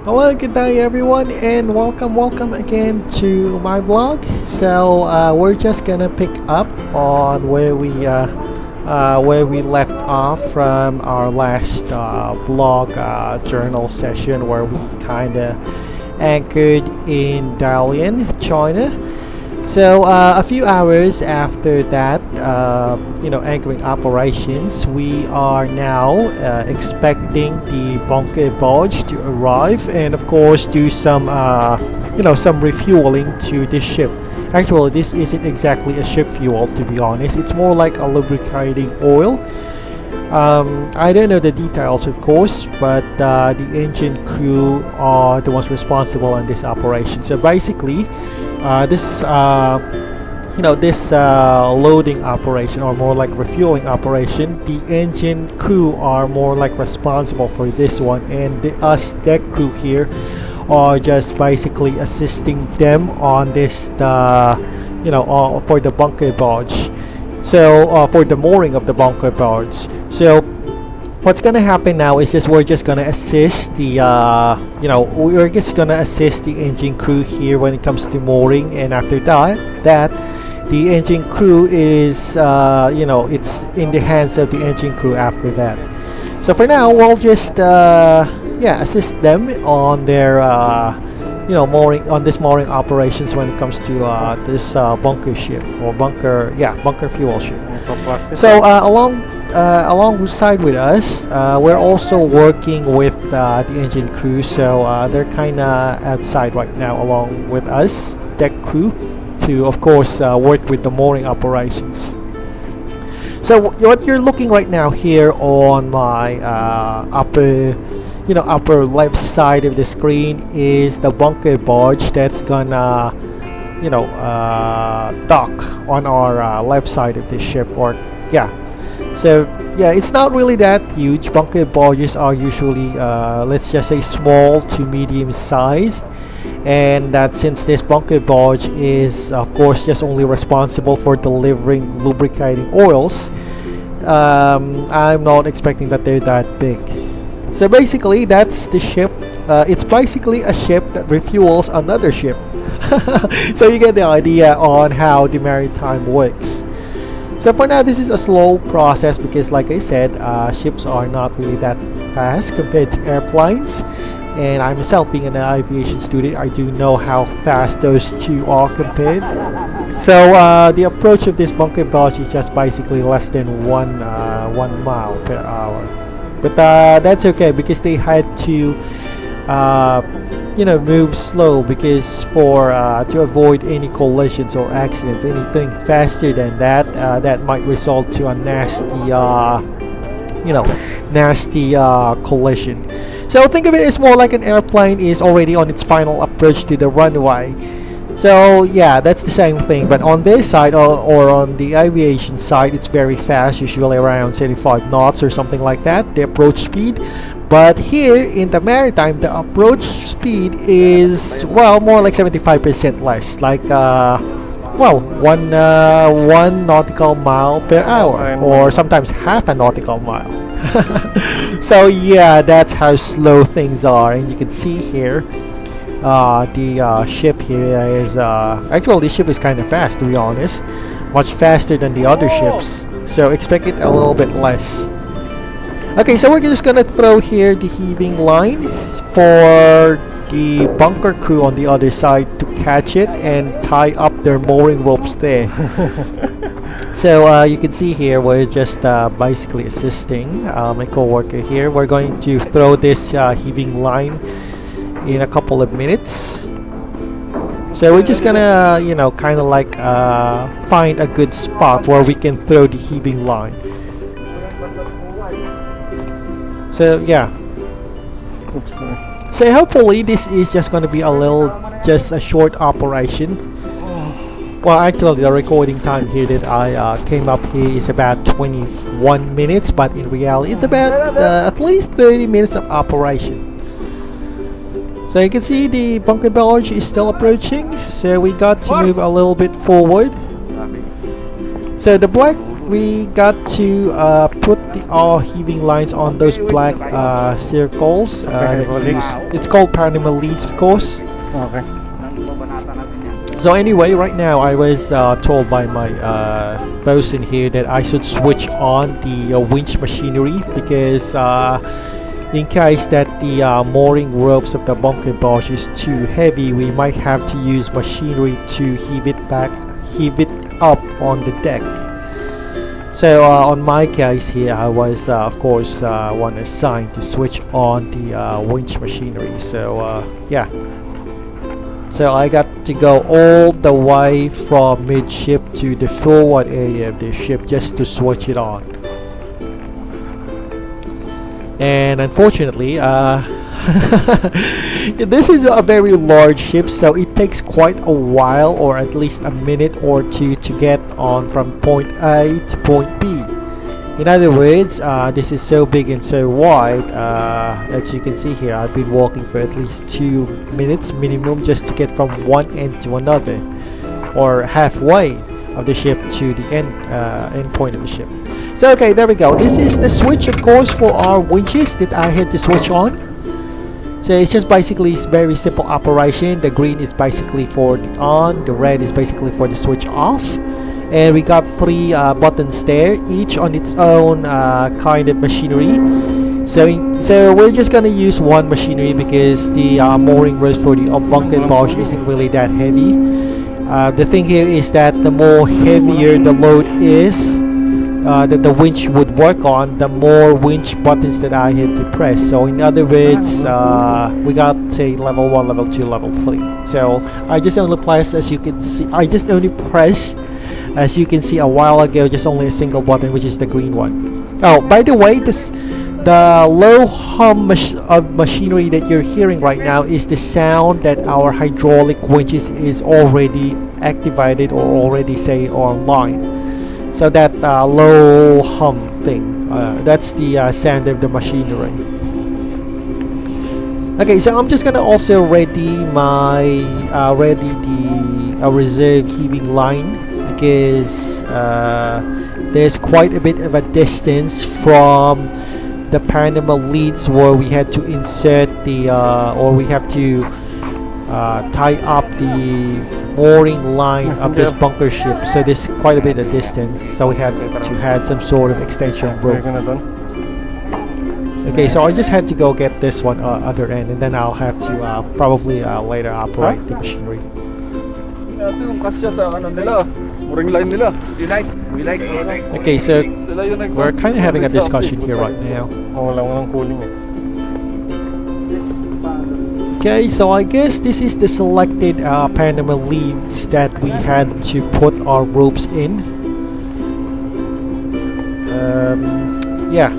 Hello, good day everyone, and welcome again to my vlog. So we're just gonna pick up on where we left off from our last vlog journal session, where we kind of anchored in Dalian, China. So a few hours after that, anchoring operations, we are now expecting the bunker barge to arrive, and of course do some refueling to this ship. Actually, this isn't exactly a ship fuel, to be honest. It's more like a lubricating oil. I don't know the details, of course, but the engine crew are the ones responsible on this operation. So basically, this loading operation, or more like refueling operation, the engine crew are more like responsible for this one, and us deck crew here are just basically assisting them on this, for the bunker barge. So for the mooring of the bunker barge. So what's gonna happen now is we're just gonna assist the we're just gonna assist the engine crew here when it comes to mooring, and after that the engine crew is it's in the hands of the engine crew after that. So for now we'll just assist them on their mooring operations when it comes to this bunker ship, or bunker fuel ship. So alongside with us, we're also working with the engine crew. So they're kind of outside right now, along with us deck crew, to of course work with the mooring operations. So what you're looking right now here on my upper left side of the screen is the bunker barge that's gonna dock on our left side of the ship. Or it's not really that huge. Bunker barges are usually let's just say small to medium sized, and that since this bunker barge is of course just only responsible for delivering lubricating oils, I'm not expecting that they're that big. So basically that's the ship. It's basically a ship that refuels another ship. So you get the idea on how the Maritime works. So for now this is a slow process because, like I said, ships are not really that fast compared to airplanes, and I myself, being an aviation student, I do know how fast those two are compared. So the approach of this bunker barge is just basically less than 1 mile per hour. But that's okay because they had to move slow, because to avoid any collisions or accidents. Anything faster than that that might result to a nasty collision. So think of it as more like an airplane is already on its final approach to the runway. So yeah, that's the same thing, but on this side, or on the aviation side, it's very fast, usually around 75 knots or something like that, the approach speed. But here in the Maritime, the approach speed is, well, more like 75% less, like one nautical mile per hour, or sometimes half a nautical mile. So yeah, that's how slow things are. And you can see here the ship here is actually, this ship is kind of fast, to be honest, much faster than the other ships, so expect it a little bit less. Okay, so we're just gonna throw here the heaving line for the bunker crew on the other side to catch it and tie up their mooring ropes there. So you can see here we're just basically assisting my co-worker here. We're going to throw this heaving line in a couple of minutes. So we're just gonna kind of like find a good spot where we can throw the heaving line. So yeah, so hopefully this is just going to be just a short operation. Well, actually the recording time here that I came up here is about 21 minutes, but in reality it's about at least 30 minutes of operation. So you can see the bunker barge is still approaching, so we got to move a little bit forward. So the black we got to put our heaving lines on those black circles. It's called Panama leads, of course. Okay. So anyway, right now I was told by my bosun here that I should switch on the winch machinery because in case that the mooring ropes of the bunker barge is too heavy, we might have to use machinery to heave it up on the deck. So on my case here, I was of course one assigned to switch on the winch machinery. So yeah. So I got to go all the way from midship to the forward area of the ship just to switch it on. And unfortunately, this is a very large ship, so it takes quite a while, or at least a minute or two, to get on from point A to point B. In other words, this is so big and so wide, as you can see here, I've been walking for at least 2 minutes minimum just to get from one end to another, or halfway of the ship to the end point of the ship. So okay, there we go. This is the switch, of course, for our winches that I had to switch on. So it's just basically very simple operation. The green is basically for the on, the red is basically for the switch off. And we got 3 buttons there, each on its own kind of machinery. So we're just gonna use one machinery because the mooring ropes for the bunker barge isn't really that heavy. The thing here is that the more heavier the load is that the winch would work on, the more winch buttons that I had to press. So in other words, we got, say, level 1, level 2, level 3. So I just only pressed, as you can see, as you can see a while ago, just only a single button, which is the green one. Oh, by the way, the low hum of machinery that you're hearing right now is the sound that our hydraulic winches is already activated or already, say, online. So that low hum thing, that's the sound of the machinery. Okay, so I'm just gonna also ready the reserve heaving line, because there's quite a bit of a distance from the Panama leads where we had to insert the or we have to tie up the mooring line of this bunker ship. So there's quite a bit of distance, so we had to have some sort of extension rope. Okay, so I just had to go get this one other end, and then I'll have to probably later operate the machinery. Okay, so we're kind of having a discussion here right now. Okay, so I guess this is the selected Panama leads that we had to put our ropes in. Yeah.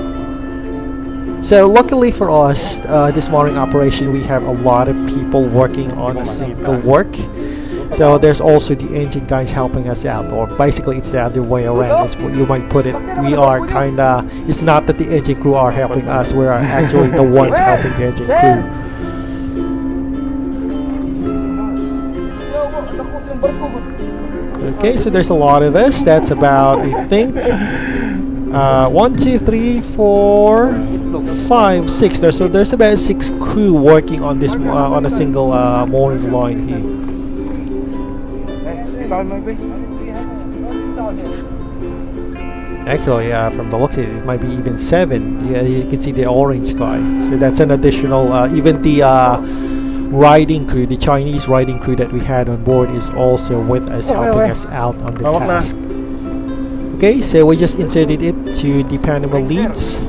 So luckily for us, this mooring operation, we have a lot of people working on a single work. So there's also the engine guys helping us out, or basically it's the other way around, is what you might put it. We are kinda, it's not that the engine crew are helping us, we are actually the ones helping the engine crew. Okay, so there's a lot of us. That's about, I think, 1, 2, 3, 4, 5, 6. There's about 6 crew working on this on a single mooring line here. Actually, from the looks of it, it might be even 7. Yeah, you can see the orange guy. So that's an additional. Even the riding crew, the Chinese riding crew that we had on board, is also with us, helping us out on the task. Okay, so we just inserted it to the Panama leads,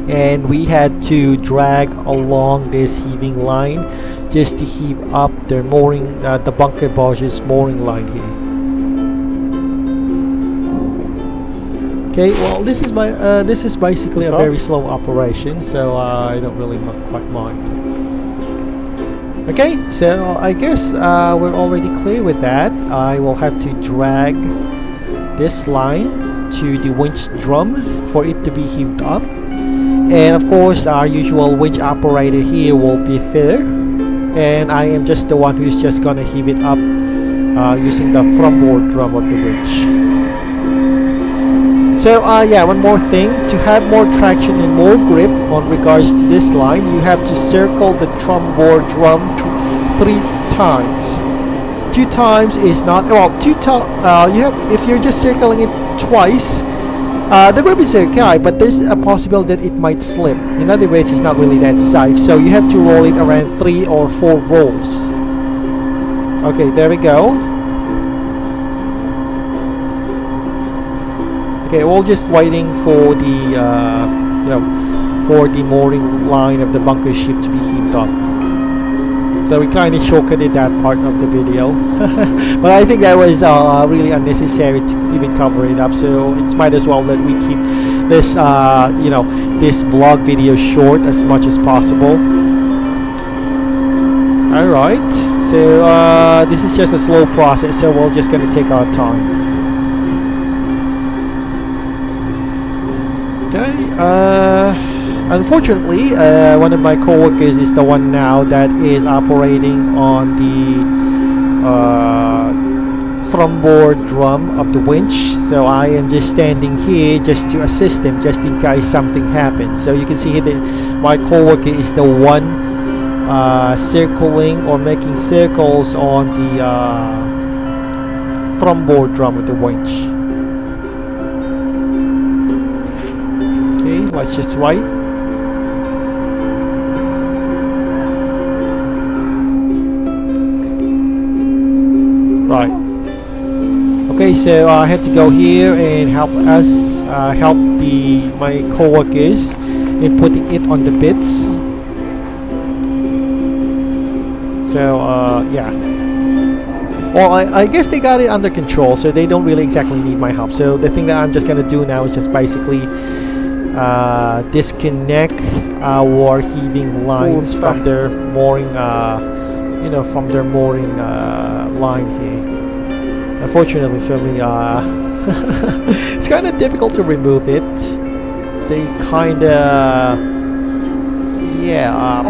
and we had to drag along this heaving line just to heave up the mooring, the bunker barge's mooring line here. Okay, well, this is basically a very slow operation, so I don't really quite mind. Okay, so I guess we're already clear with that. I will have to drag this line to the winch drum for it to be heaved up, and of course our usual winch operator here will be there, and I am just the one who's just gonna heave it up using the front board drum of the winch. So yeah, one more thing, to have more traction and more grip on regards to this line, you have to circle the board drum 3 times. 2 times is not, well, you have, if you're just circling it twice, the grip is okay, but there's a possibility that it might slip. In other words, it's not really that safe, so you have to roll it around 3 or 4 rolls. Okay, there we go. Okay, we're just waiting for the for the mooring line of the bunker ship to be heaved up. So we kind of shortcutted that part of the video, but I think that was really unnecessary to even cover it up. So it's might as well that we keep this this vlog video short as much as possible. All right, so this is just a slow process, so we're just gonna take our time. Okay, unfortunately, one of my coworkers is the one now that is operating on the front drum of the winch. So I am just standing here just to assist him, just in case something happens. So you can see here that my coworker is the one circling or making circles on the front drum of the winch. Let's just wait. Right. Okay, so I had to go here and help my co-workers in putting it on the bits. So yeah. Well, I guess they got it under control, so they don't really exactly need my help. So the thing that I'm just gonna do now is just basically disconnect our heaving lines from their mooring, from their mooring line here. Unfortunately for me, it's kind of difficult to remove it. They kind of,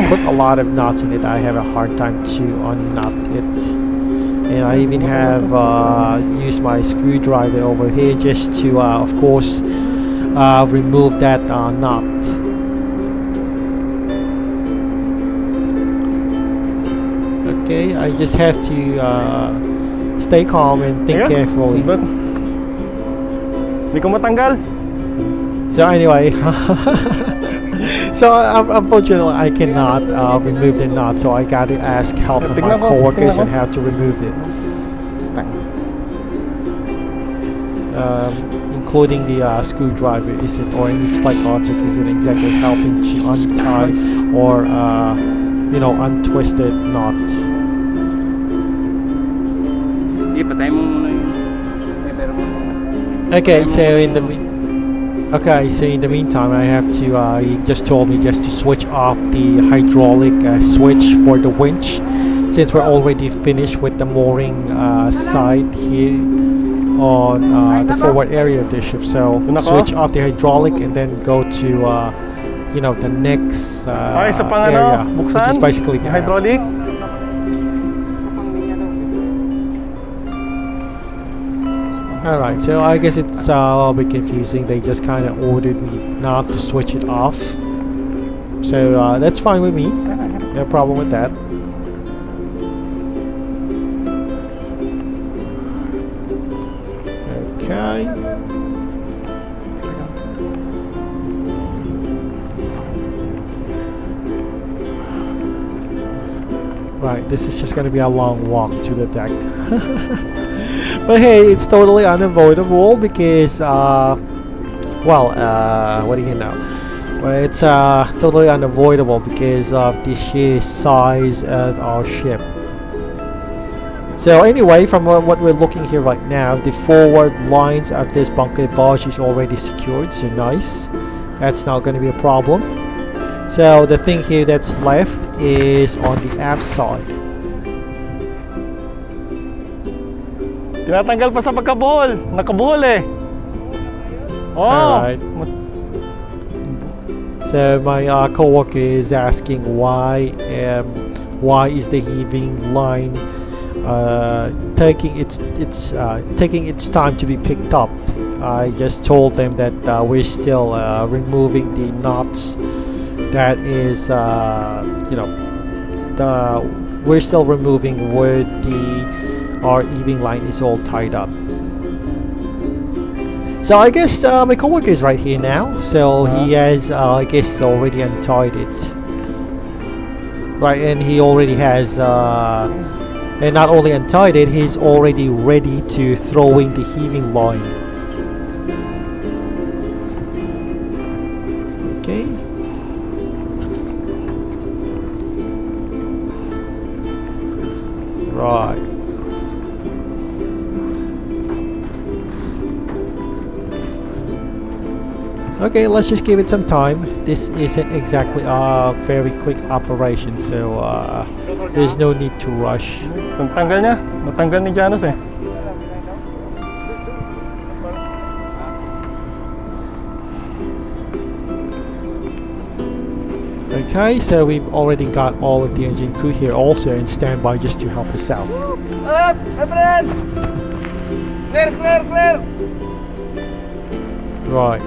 put a lot of knots in it. I have a hard time to unknot it, and I even have used my screwdriver over here just to, of course, remove that knot. Okay, I just have to stay calm and think carefully. Hindi ko matanggal. So anyway, so unfortunately I cannot remove the knot, so I got to ask help from my coworkers on how to remove it. Including the screwdriver or any spike object isn't exactly helping to untie or untwist the knot. Okay, so in the meantime, I have to. He just told me just to switch off the hydraulic switch for the winch, since we're already finished with the mooring side here on the forward area of the ship. So switch off the hydraulic and then go to the next area, which is basically the hydraulic. Alright, so I guess it's a bit confusing. They just kind of ordered me not to switch it off, so that's fine with me, no problem with that. Okay. Right, this is just going to be a long walk to the deck. But hey, it's totally unavoidable because, what do you know? Well, it's totally unavoidable because of the sheer size of our ship. So anyway, from what we're looking here right now, the forward lines of this bunker barge is already secured, so nice. That's not going to be a problem. So the thing here that's left is on the aft side. Tinatanggal pa sa pagkabuhol. Nakabuhol eh. Oh. Alright. So my co-worker is asking why is the heaving line taking its time to be picked up I just told them that we're still removing the knots. That is, we're still removing where our evening line is all tied up. So I guess my coworker is right here now. So he has, I guess, already untied it. Right, and he already has, and not only untied it, he's already ready to throw in the heaving line. Okay. Right. Okay, let's just give it some time. This isn't exactly a very quick operation, so there's no need to rush. Kung tanggal niya, natanggal ni Janus eh. Okay, so we've already got all of the engine crew here also in standby just to help us out. Up, my friend! Clear, clear, clear! Right.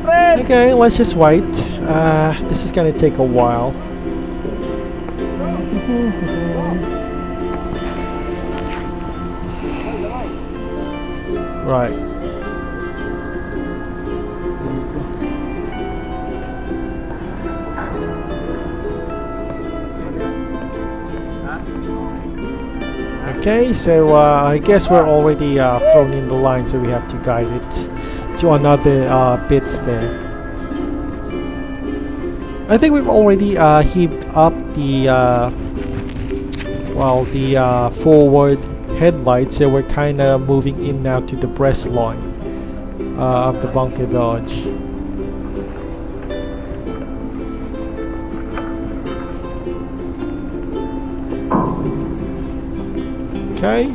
Friend! Okay, let's just wait. This is gonna take a while. Right. Okay, so I guess we're already thrown in the line, so we have to guide it to another bits there. I think we've already heaved up the forward headlight, so we're kind of moving in now to the breast line of the bunker dodge. Okay.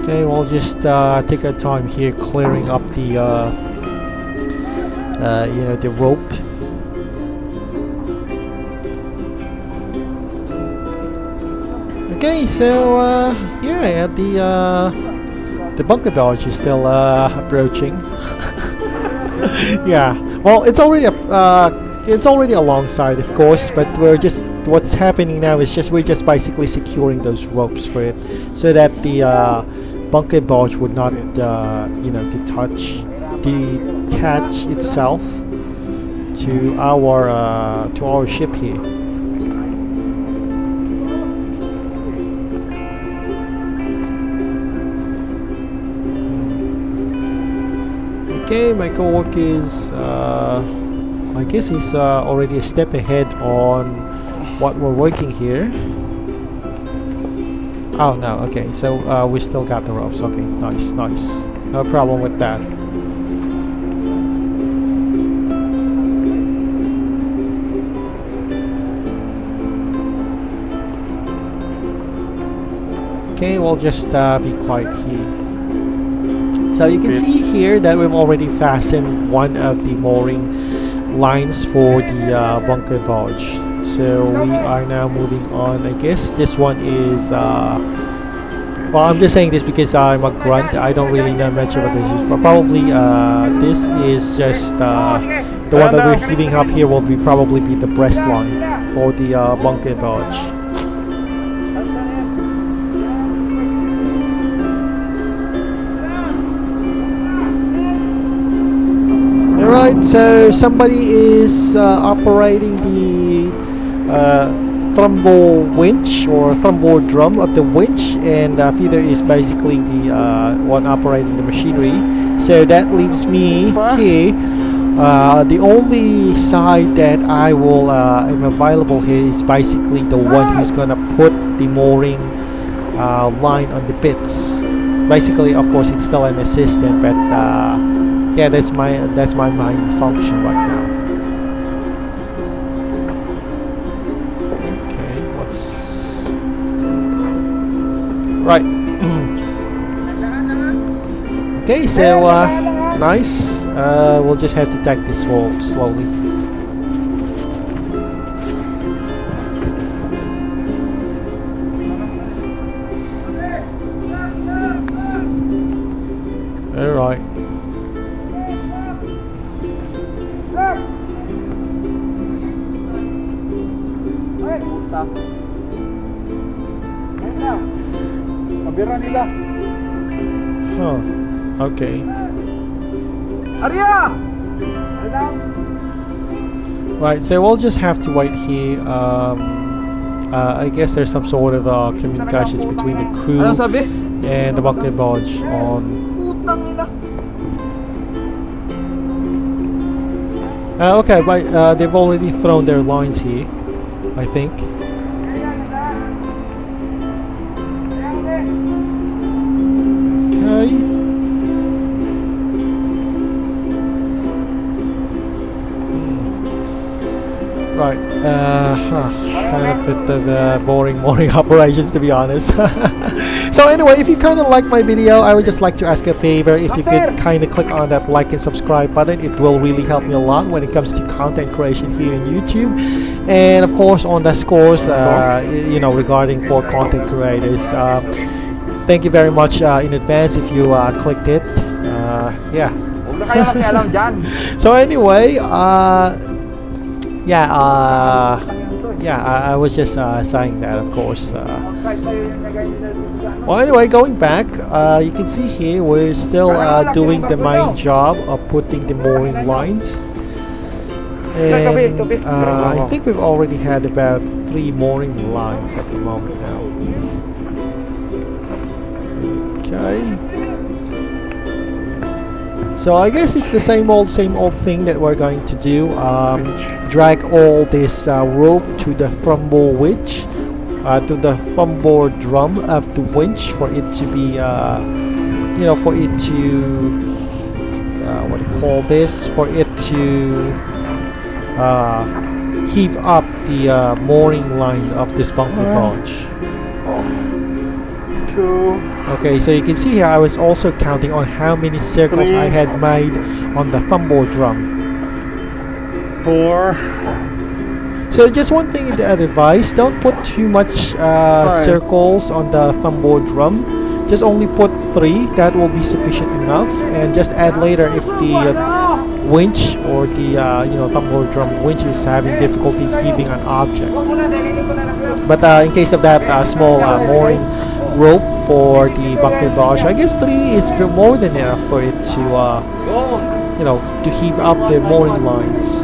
Okay, we'll just take our time here clearing up the the rope. Okay, so yeah, the bunker dodge is still approaching. Yeah, well, it's already alongside, of course, but what's happening now is we're just basically securing those ropes for it, so that the bunker dodge would not detach itself to our ship here. Okay, my coworker is I guess he's already a step ahead on what we're working here. Oh no, okay, so we still got the ropes. Okay, nice, nice. No problem with that. Okay, we'll just be quiet here. So you can see here that we've already fastened one of the mooring lines for the bunker dodge. So we are now moving on. I guess this one is well, I'm just saying this because I'm a grunt. I don't really know much about this, but probably this is just the one that we're heaving up here will probably be the breast line for the bunker dodge. Alright, so somebody is operating the thrumble winch or thrumble drum of the winch, and feeder is basically the one operating the machinery. So that leaves me here. The only side that I will am available here is basically the one who's gonna put the mooring line on the bits. Basically, of course, it's still an assistant, but yeah, that's my main function right now. Okay, what's right? Okay, so nice. We'll just have to take this roll slowly. bata. Ayun na. Pabira nila. Huh. Okay. Arya! Ayun na. Right, so we'll just have to wait here. I guess there's some sort of communications between the crew Anong sabi? and the bunker barge on. Putang ina. Okay, but they've already thrown their lines here, I think. Okay. Right, kind of a bit of boring morning operations, to be honest. So anyway, if you kind of like my video, I would just like to ask a favor. If you could kind of click on that like and subscribe button, it will really help me a lot when it comes to content creation here in YouTube. And of course, on the scores, you know, regarding for content creators. Thank you very much in advance if you clicked it. Yeah. Huwag na kayo makialam dyan. So anyway, yeah, I was just saying that, of course. Well, anyway, going back, you can see here we're still doing the main job of putting the mooring lines. And I think we've already had about 3 mooring lines at the moment now. Okay. So I guess it's the same old thing that we're going to do. Drag all this rope to the thrumball winch, to the thrumball drum of the winch for it to be, you know, for it to, what do you call this? For it to heave up the mooring line of this bunker barge. Okay, so you can see here I was also counting on how many circles I had made on the thrumball drum. 4. So just one thing of advice, don't put too much circles on the thrumball drum. Just only put 3, that will be sufficient enough. And just add later if the winch or the you know, thrumball drum winch is having difficulty heaving an object. But in case of that small mooring rope for the bunker barge, I guess 3 is more than enough for it to you know, to heave up the mooring lines.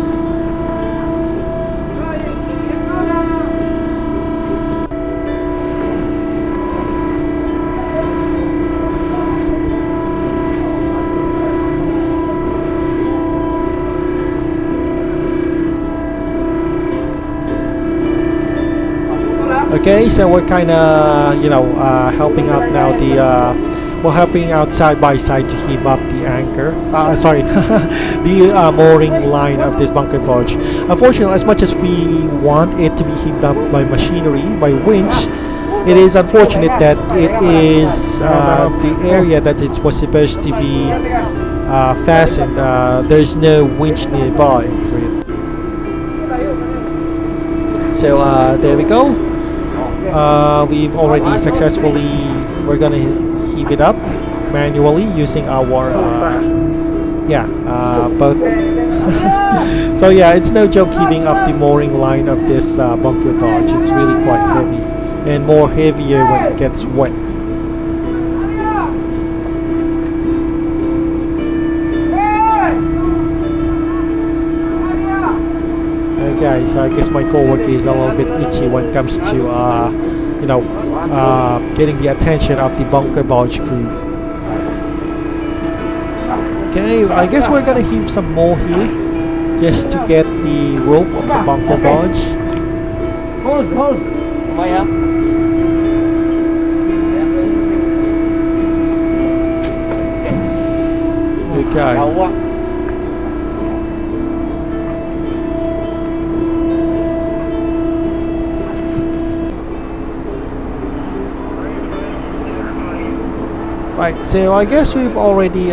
Okay, so we're kind of, you know, helping out now the, we're helping out side by side to heave up the anchor, sorry, the mooring line of this bunker barge. Unfortunately, as much as we want it to be heaved up by machinery, by winch, it is unfortunate that it is the area that it was supposed to be fastened. There's no winch nearby for it. So there we go. We've already successfully, we're gonna heave it up manually using our boat. So yeah, it's no joke heaving up the mooring line of this bunker barge. It's really quite heavy, and more heavier when it gets wet. Okay, so I guess my coworker is a little bit itchy when it comes to you know, getting the attention of the bunker barge crew. Okay, I guess we're gonna heave some more here just to get the rope of the bunker barge. Hold. Kumaya. Okay. Right, so I guess we've already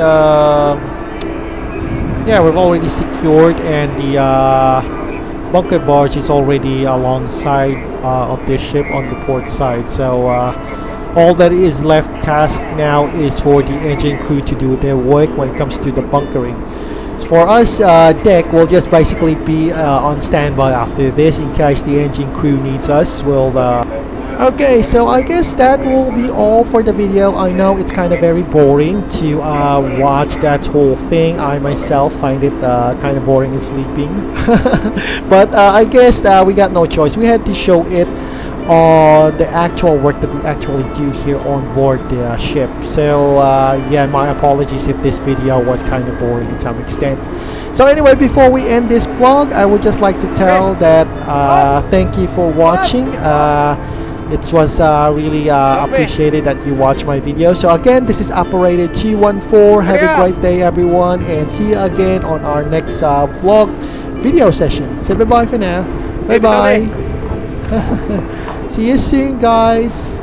we've already secured, and the bunker barge is already alongside of this ship on the port side. So all that is left task now is for the engine crew to do their work when it comes to the bunkering. For us, deck will just basically be on standby after this in case the engine crew needs us. Okay, so I guess that will be all for the video. I know it's kind of very boring to watch that whole thing. I myself find it kind of boring and sleeping. But I guess we got no choice. We had to show it on the actual work that we actually do here on board the ship. So yeah, my apologies if this video was kind of boring to some extent. So anyway, before we end this vlog, I would just like to tell that thank you for watching. It was really appreciated that you watched my video. So again, this is Operator 214. Have a great day, everyone, and see you again on our next vlog video session. Say bye-bye for now. Bye-bye. See you soon, guys.